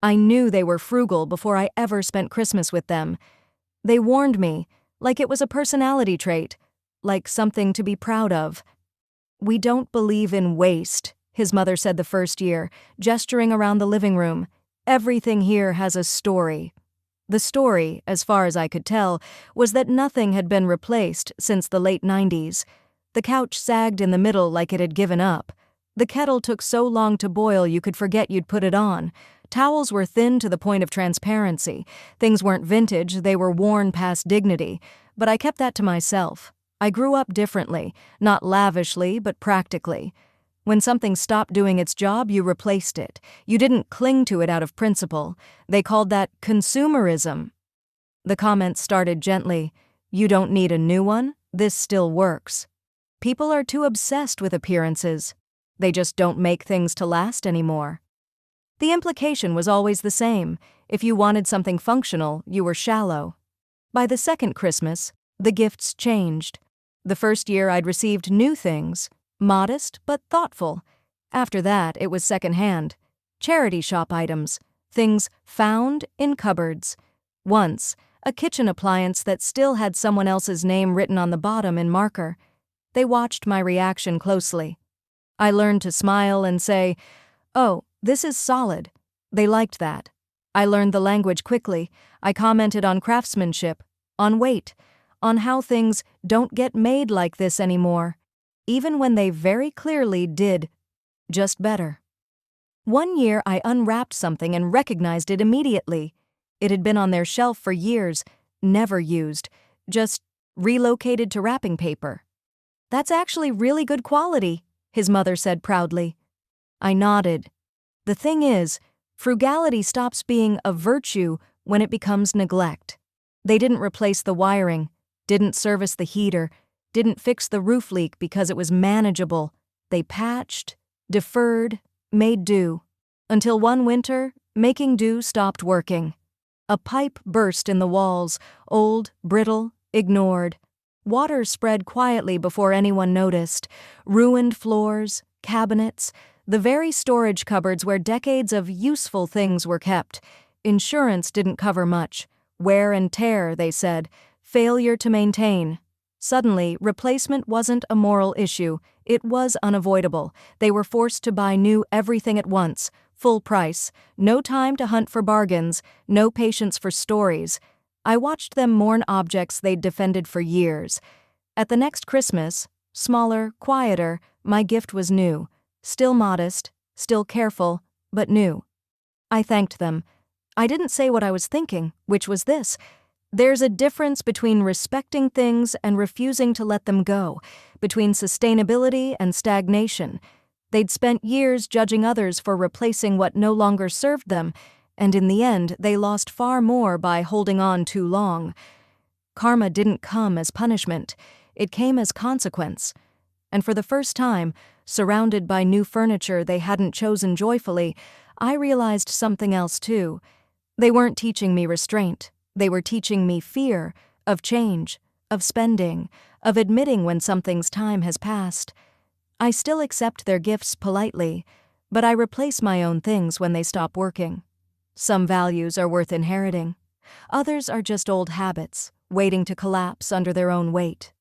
I knew they were frugal before I ever spent Christmas with them. They warned me, like it was a personality trait, like something to be proud of. "We don't believe in waste," his mother said the first year, gesturing around the living room. "Everything here has a story." The story, as far as I could tell, was that nothing had been replaced since the late 90s. The couch sagged in the middle like it had given up. The kettle took so long to boil you could forget you'd put it on. Towels were thin to the point of transparency. Things weren't vintage, they were worn past dignity. But I kept that to myself. I grew up differently, not lavishly, but practically. When something stopped doing its job, you replaced it. You didn't cling to it out of principle. They called that consumerism. The comments started gently. "You don't need a new one? This still works." People are too obsessed with appearances. They just don't make things to last anymore. The implication was always the same. If you wanted something functional, you were shallow. By the second Christmas, the gifts changed. The first year I'd received new things, modest but thoughtful. After that, it was secondhand. Charity shop items, things found in cupboards. Once, a kitchen appliance that still had someone else's name written on the bottom in marker. They watched my reaction closely. I learned to smile and say, "Oh, this is solid." They liked that. I learned the language quickly. I commented on craftsmanship, on weight, on how things don't get made like this anymore, even when they very clearly did, just better. One year I unwrapped something and recognized it immediately. It had been on their shelf for years, never used, just relocated to wrapping paper. "That's actually really good quality," his mother said proudly. I nodded. The thing is, frugality stops being a virtue when it becomes neglect. They didn't replace the wiring, didn't service the heater, didn't fix the roof leak because it was manageable. They patched, deferred, made do. Until one winter, making do stopped working. A pipe burst in the walls, old, brittle, ignored. Water spread quietly before anyone noticed. Ruined floors, cabinets, the very storage cupboards where decades of useful things were kept. Insurance didn't cover much. Wear and tear, they said. Failure to maintain. Suddenly, replacement wasn't a moral issue. It was unavoidable. They were forced to buy new everything at once, full price. No time to hunt for bargains, no patience for stories. I watched them mourn objects they'd defended for years. At the next Christmas, smaller, quieter, my gift was new. Still modest, still careful, but new. I thanked them. I didn't say what I was thinking, which was this: there's a difference between respecting things and refusing to let them go, between sustainability and stagnation. They'd spent years judging others for replacing what no longer served them, and in the end, they lost far more by holding on too long. Karma didn't come as punishment. It came as consequence. And for the first time, surrounded by new furniture they hadn't chosen joyfully, I realized something else too. They weren't teaching me restraint. They were teaching me fear of change, of spending, of admitting when something's time has passed. I still accept their gifts politely, but I replace my own things when they stop working. Some values are worth inheriting. Others are just old habits, waiting to collapse under their own weight.